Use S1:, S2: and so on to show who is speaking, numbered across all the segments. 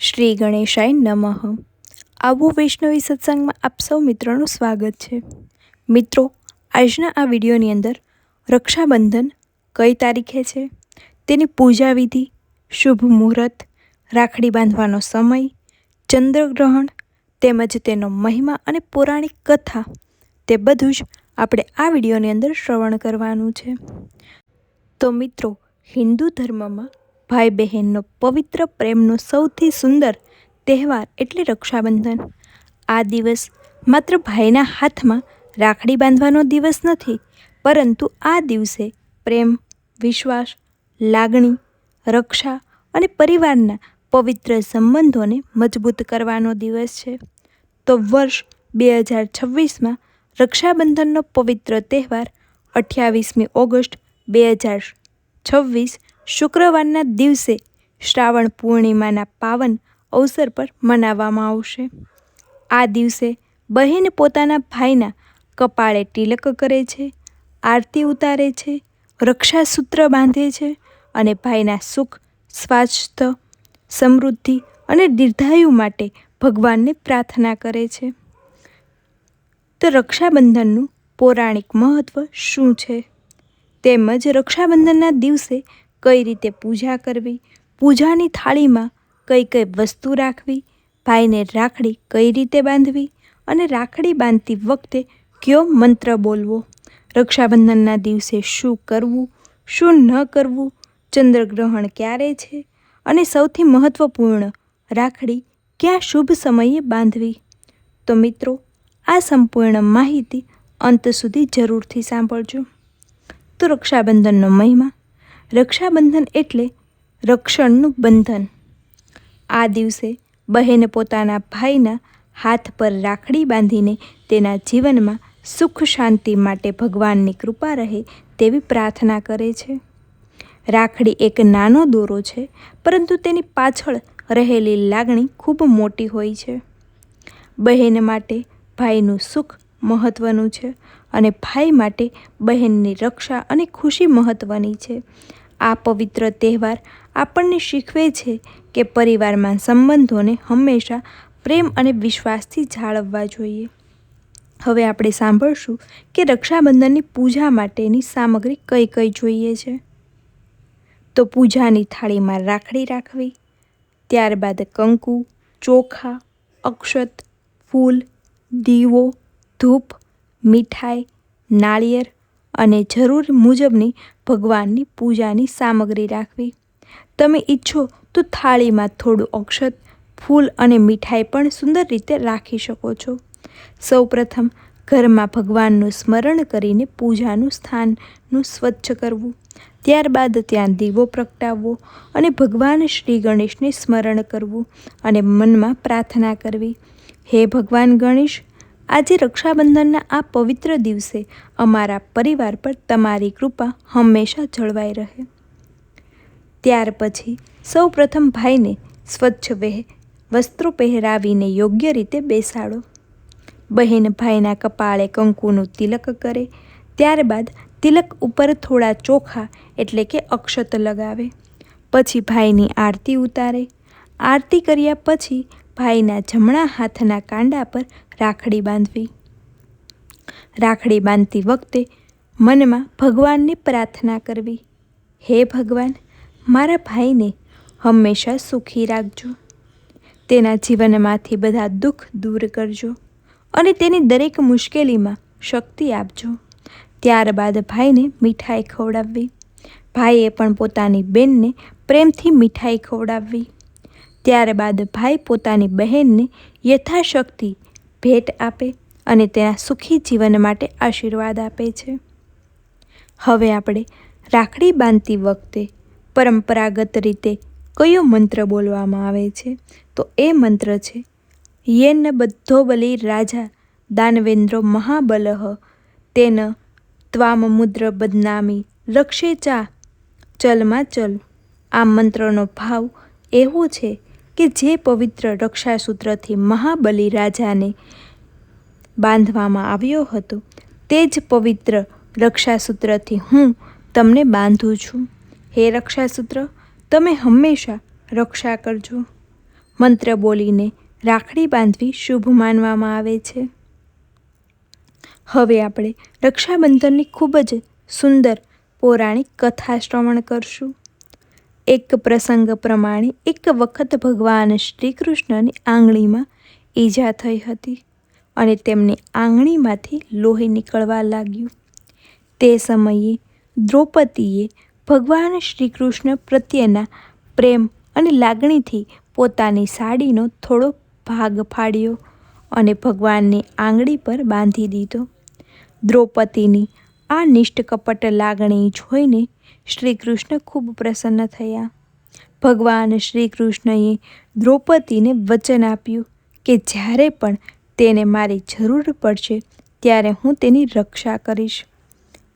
S1: શ્રી ગણેશાય નમઃ. આવો વૈષ્ણવી સત્સંગમાં આપ સૌ મિત્રોનું સ્વાગત છે. મિત્રો, આજના આ વિડીયોની અંદર રક્ષાબંધન કઈ તારીખે છે, તેની પૂજા વિધિ, શુભ મુહૂર્ત, રાખડી બાંધવાનો સમય, ચંદ્રગ્રહણ તેમજ તેનો મહિમા અને પૌરાણિક કથા, તે બધું જ આપણે આ વિડીયોની અંદર શ્રવણ કરવાનું છે. તો મિત્રો, હિન્દુ ધર્મમાં ભાઈ બહેનનો પવિત્ર પ્રેમનો સૌથી સુંદર તહેવાર એટલે રક્ષાબંધન. આ દિવસ માત્ર ભાઈના હાથમાં રાખડી બાંધવાનો દિવસ નથી, પરંતુ આ દિવસે પ્રેમ, વિશ્વાસ, લાગણી, રક્ષા અને પરિવારના પવિત્ર સંબંધોને મજબૂત કરવાનો દિવસ છે. તો વર્ષ 2026માં રક્ષાબંધનનો પવિત્ર તહેવાર 28મી ઓગસ્ટ 2026 શુક્રવારના દિવસે શ્રાવણ પૂર્ણિમાના પાવન અવસર પર મનાવવામાં આવશે. આ દિવસે બહેન પોતાના ભાઈના કપાળે તિલક કરે છે, આરતી ઉતારે છે, રક્ષાસૂત્ર બાંધે છે અને ભાઈના સુખ, સ્વાસ્થ્ય, સમૃદ્ધિ અને દીર્ઘાયુ માટે ભગવાનને પ્રાર્થના કરે છે. તો રક્ષાબંધનનું પૌરાણિક મહત્ત્વ શું છે, તેમજ રક્ષાબંધનના દિવસે કઈ રીતે પૂજા કરવી, પૂજાની થાળીમાં કઈ કઈ વસ્તુ રાખવી, ભાઈને રાખડી કઈ રીતે બાંધવી અને રાખડી બાંધતી વખતે કયો મંત્ર બોલવો, રક્ષાબંધનના દિવસે શું કરવું, શું ન કરવું, ચંદ્રગ્રહણ ક્યારે છે અને સૌથી મહત્ત્વપૂર્ણ, રાખડી ક્યાં શુભ સમયે બાંધવી. તો મિત્રો, આ સંપૂર્ણ માહિતી અંત સુધી જરૂરથી સાંભળજો. તો રક્ષાબંધનનો મહિમા. રક્ષાબંધન એટલે રક્ષણનું બંધન. આ દિવસે બહેન પોતાના ભાઈના હાથ પર રાખડી બાંધીને તેના જીવનમાં સુખ શાંતિ માટે ભગવાનની કૃપા રહે તેવી પ્રાર્થના કરે છે. રાખડી એક નાનો દોરો છે, પરંતુ તેની પાછળ રહેલી લાગણી ખૂબ મોટી હોય છે. બહેન માટે ભાઈનું સુખ મહત્ત્વનું છે અને ભાઈ માટે બહેનની રક્ષા અને ખુશી મહત્ત્વની છે. આ પવિત્ર તહેવાર આપણને શીખવે છે કે પરિવારમાં સંબંધોને હંમેશા પ્રેમ અને વિશ્વાસથી જાળવવા જોઈએ. હવે આપણે સાંભળશું કે રક્ષાબંધનની પૂજા માટેની સામગ્રી કઈ કઈ જોઈએ છે. તો પૂજાની થાળીમાં રાખડી રાખવી, ત્યારબાદ કંકુ, ચોખા, અક્ષત, ફૂલ, દીવો, ધૂપ, મીઠાઈ, નાળિયેર અને જરૂર મુજબની ભગવાનની પૂજાની સામગ્રી રાખવી. તમે ઈચ્છો તો થાળીમાં થોડું અક્ષત, ફૂલ અને મીઠાઈ પણ સુંદર રીતે રાખી શકો છો. સૌપ્રથમ ઘરમાં ભગવાનનું સ્મરણ કરીને પૂજાનું સ્થાનનું સ્વચ્છ કરવું, ત્યારબાદ ત્યાં દીવો પ્રગટાવવો અને ભગવાન શ્રી ગણેશને સ્મરણ કરવું અને મનમાં પ્રાર્થના કરવી, હે ભગવાન ગણેશ, આજે રક્ષાબંધનના આ પવિત્ર દિવસે અમારા પરિવાર પર તમારી કૃપા હંમેશા જળવાઈ રહે. ત્યાર પછી સૌપ્રથમ ભાઈને સ્વચ્છ વસ્ત્રો પહેરાવીને યોગ્ય રીતે બેસાડો. બહેન ભાઈના કપાળે કંકુનું તિલક કરે, ત્યારબાદ તિલક ઉપર થોડા ચોખા એટલે કે અક્ષત લગાવે. પછી ભાઈની આરતી ઉતારે. આરતી કર્યા પછી ભાઈના જમણા હાથના કાંડા પર રાખડી બાંધવી. રાખડી બાંધતી વખતે મનમાં ભગવાનને પ્રાર્થના કરવી, હે ભગવાન, મારા ભાઈને હંમેશા સુખી રાખજો, તેના જીવનમાંથી બધા દુઃખ દૂર કરજો અને તેની દરેક મુશ્કેલીમાં શક્તિ આપજો. ત્યારબાદ ભાઈને મીઠાઈ ખવડાવવી. ભાઈએ પણ પોતાની બહેનને પ્રેમથી મીઠાઈ ખવડાવવી. ત્યારબાદ ભાઈ પોતાની બહેનને યથાશક્તિ ભેટ આપે અને તેના સુખી જીવન માટે આશીર્વાદ આપે છે. હવે આપણે રાખડી બાંધતી વખતે પરંપરાગત રીતે કયો મંત્ર બોલવામાં આવે છે, તો એ મંત્ર છે, યેન બધ્ધો બલિ રાજા દાનવેન્દ્રો મહાબલઃ તેન ત્વામમુદ્ર બદનામી રક્ષે ચા ચલમાં ચલ. આ મંત્રનો ભાવ એવો છે કે જે પવિત્ર રક્ષાસૂત્રથી મહાબલી રાજાને બાંધવામાં આવ્યો હતો, તે જ પવિત્ર રક્ષાસૂત્રથી હું તમને બાંધું છું. હે રક્ષાસૂત્ર, તમે હંમેશા રક્ષા કરજો. મંત્ર બોલીને રાખડી બાંધવી શુભ માનવામાં આવે છે. હવે આપણે રક્ષાબંધનની ખૂબ જ સુંદર પૌરાણિક કથા શ્રવણ કરશું. એક પ્રસંગ પ્રમાણે એક વખત ભગવાન શ્રી કૃષ્ણની આંગળીમાં ઈજા થઈ હતી અને તેમની આંગળીમાંથી લોહી નીકળવા લાગ્યું. તે સમયે દ્રૌપદીએ ભગવાન શ્રી કૃષ્ણ પ્રત્યેના પ્રેમ અને લાગણીથી પોતાની સાડીનો થોડો ભાગ ફાડ્યો અને ભગવાનની આંગળી પર બાંધી દીધો. દ્રૌપદીની આ નિષ્ઠકપટ લાગણી જોઈને શ્રી કૃષ્ણ ખૂબ પ્રસન્ન થયા. ભગવાન શ્રી કૃષ્ણએ દ્રૌપદીને વચન આપ્યું કે જ્યારે પણ તેને મારી જરૂર પડશે ત્યારે હું તેની રક્ષા કરીશ.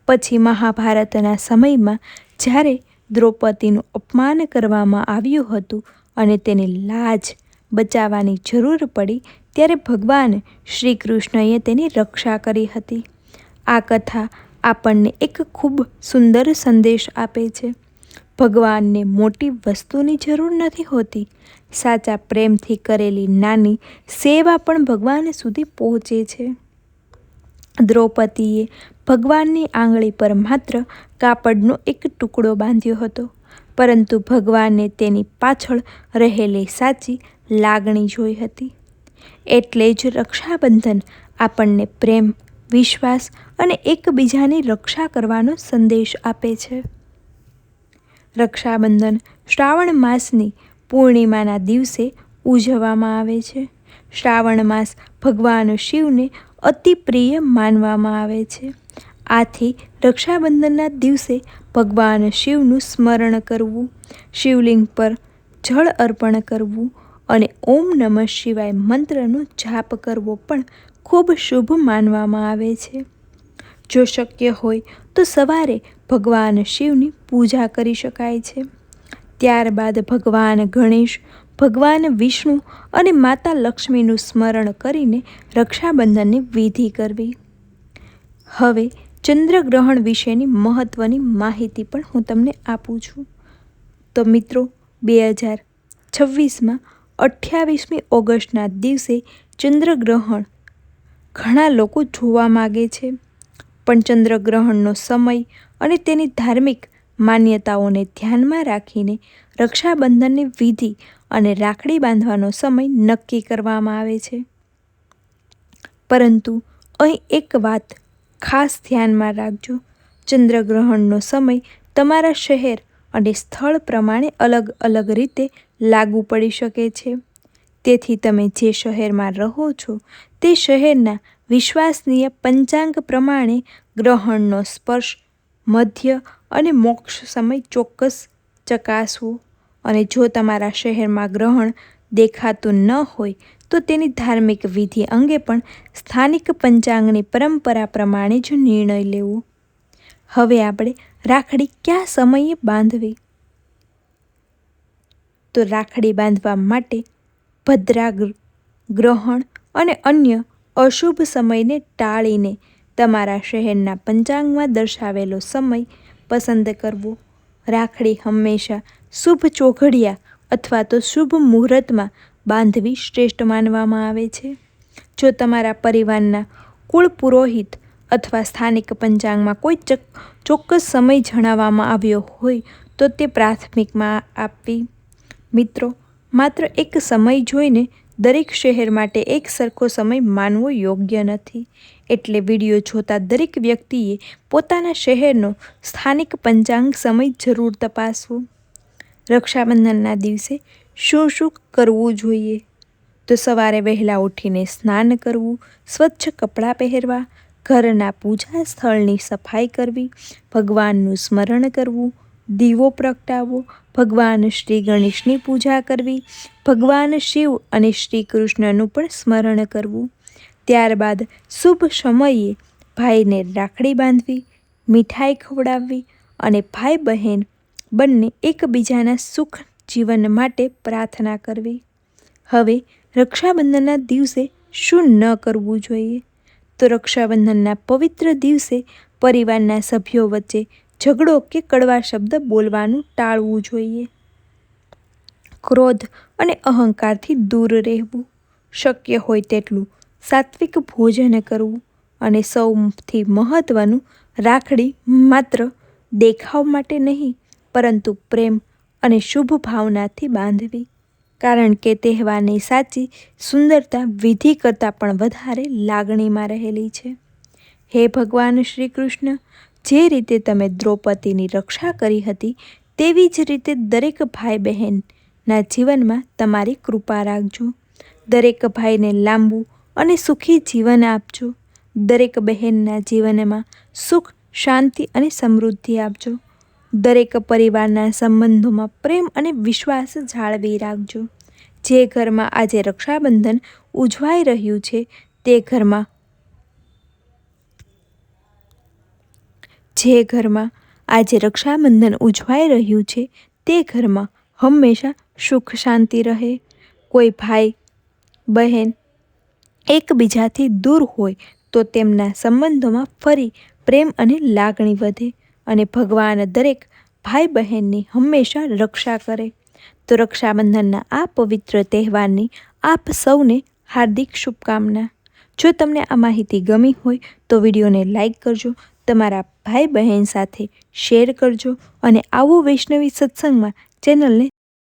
S1: પછી મહાભારતના સમયમાં જ્યારે દ્રૌપદીનું અપમાન કરવામાં આવ્યું હતું અને તેની લાજ બચાવવાની જરૂર પડી ત્યારે ભગવાન શ્રી કૃષ્ણએ તેની રક્ષા કરી હતી. આ કથા આપણને એક ખૂબ સુંદર સંદેશ આપે છે. ભગવાનને મોટી વસ્તુની જરૂર નથી હોતી. સાચા પ્રેમથી કરેલી નાની સેવા પણ ભગવાન સુધી પહોંચે છે. દ્રૌપદીએ ભગવાનની આંગળી પર માત્ર કાપડનો એક ટુકડો બાંધ્યો હતો, પરંતુ ભગવાનને તેની પાછળ રહેલી સાચી લાગણી જોઈ હતી. એટલે જ રક્ષાબંધન આપણને પ્રેમ, વિશ્વાસ અને એકબીજાની રક્ષા કરવાનો સંદેશ આપે છે. રક્ષાબંધન શ્રાવણ માસની પૂર્ણિમાના દિવસે ઉજવવામાં આવે છે. શ્રાવણ માસ ભગવાન શિવને અતિ પ્રિય માનવામાં આવે છે. આથી રક્ષાબંધનના દિવસે ભગવાન શિવનું સ્મરણ કરવું, શિવલિંગ પર જળ અર્પણ કરવું અને ઓમ નમઃ શિવાય મંત્રનો જાપ કરવો પણ ખૂબ શુભ માનવામાં આવે છે. જો શક્ય હોય તો સવારે ભગવાન શિવની પૂજા કરી શકાય છે. ત્યારબાદ ભગવાન ગણેશ, ભગવાન વિષ્ણુ અને માતા લક્ષ્મીનું સ્મરણ કરીને રક્ષાબંધનની વિધિ કરવી. હવે ચંદ્રગ્રહણ વિશેની મહત્ત્વની માહિતી પણ હું તમને આપું છું. તો મિત્રો, 2026માં 28મી ઓગસ્ટના દિવસે ચંદ્રગ્રહણ ઘણા લોકો જોવા માગે છે, પણ ચંદ્રગ્રહણનો સમય અને તેની ધાર્મિક માન્યતાઓને ધ્યાનમાં રાખીને રક્ષાબંધનની વિધિ અને રાખડી બાંધવાનો સમય નક્કી કરવામાં આવે છે. પરંતુ અહીં એક વાત ખાસ ધ્યાનમાં રાખજો. ચંદ્રગ્રહણનો સમય તમારા શહેર અને સ્થળ પ્રમાણે અલગ અલગ રીતે લાગુ પડી શકે છે. તેથી તમે જે શહેરમાં રહો છો તે શહેરના વિશ્વસનીય પંચાંગ પ્રમાણે ગ્રહણનો સ્પર્શ, મધ્ય અને મોક્ષ સમય ચોક્કસ ચકાસવો. અને જો તમારા શહેરમાં ગ્રહણ દેખાતું ન હોય તો તેની ધાર્મિક વિધિ અંગે પણ સ્થાનિક પંચાંગની પરંપરા પ્રમાણે જ નિર્ણય લેવો. હવે આપણે રાખડી કયા સમયે બાંધવી? તો રાખડી બાંધવા માટે ભદ્રા ગ્રહણ અને અન્ય અશુભ સમયને ટાળીને તમારા શહેરના પંચાંગમાં દર્શાવેલો સમય પસંદ કરવો. રાખડી હંમેશા શુભ ચોઘડિયા અથવા તો શુભ મુહૂર્તમાં બાંધવી શ્રેષ્ઠ માનવામાં આવે છે. જો તમારા પરિવારના કુળ પુરોહિત અથવા સ્થાનિક પંચાંગમાં કોઈ ચોક્કસ સમય જણાવવામાં આવ્યો હોય તો તે પ્રાથમિકમાં આપવી. મિત્રો, માત્ર એક સમય જોઈને દરેક શહેર માટે એક સરખો સમય માનવો યોગ્ય નથી. એટલે વિડીયો જોતા દરેક વ્યક્તિએ પોતાના શહેરનો સ્થાનિક પંચાંગ સમય જરૂર તપાસવો. રક્ષાબંધનના દિવસે શું શું કરવું જોઈએ? તો સવારે વહેલા ઉઠીને સ્નાન કરવું, સ્વચ્છ કપડાં પહેરવા, ઘરના પૂજા સ્થળની સફાઈ કરવી, ભગવાનનું સ્મરણ કરવું, દીવો પ્રગટાવવો, ભગવાન શ્રી ગણેશની પૂજા કરવી, ભગવાન શિવ અને શ્રી કૃષ્ણનું પણ સ્મરણ કરવું. ત્યારબાદ શુભ સમયે ભાઈને રાખડી બાંધવી, મીઠાઈ ખવડાવવી અને ભાઈ બહેન બંને એકબીજાના સુખ જીવન માટે પ્રાર્થના કરવી. હવે રક્ષાબંધનના દિવસે શું ન કરવું જોઈએ? તો રક્ષાબંધનના પવિત્ર દિવસે પરિવારના સભ્યો વચ્ચે ઝઘડો કે કડવા શબ્દ બોલવાનું ટાળવું જોઈએ. ક્રોધ અને અહંકારથી દૂર રહેવું, શક્ય હોય તેટલું સાત્વિક ભોજન કરવું અને સૌથી મહત્ત્વનું, રાખડી માત્ર દેખાવ માટે નહીં પરંતુ પ્રેમ અને શુભ ભાવનાથી બાંધવી, કારણ કે તહેવારની સાચી સુંદરતા વિધિ કરતાં પણ વધારે લાગણીમાં રહેલી છે. હે ભગવાન શ્રી કૃષ્ણ, જે રીતે તમે દ્રૌપદીની રક્ષા કરી હતી તેવી જ રીતે દરેક ભાઈ બહેનના જીવનમાં તમારી કૃપા રાખજો. દરેક ભાઈને લાંબુ અને સુખી જીવન આપજો. દરેક બહેનના જીવનમાં સુખ, શાંતિ અને સમૃદ્ધિ આપજો. દરેક પરિવારના સંબંધોમાં પ્રેમ અને વિશ્વાસ જાળવી રાખજો. જે ઘરમાં આજે રક્ષાબંધન ઉજવાઈ રહ્યું છે તે ઘરમાં હંમેશા સુખ શાંતિ રહે. કોઈ ભાઈ બહેન એકબીજાથી દૂર હોય તો તેમના સંબંધોમાં ફરી પ્રેમ અને લાગણી વધે અને ભગવાન દરેક ભાઈ બહેનની હંમેશા રક્ષા કરે. તો રક્ષાબંધનના આ પવિત્ર તહેવારની આપ સૌને હાર્દિક શુભકામના. જો તમને આ માહિતી ગમી હોય તો વિડીયોને લાઈક કરજો, તમારા ભાઈ બહેન સાથે શેર કરજો અને આવો વૈષ્ણવી સત્સંગમાં ચેનલને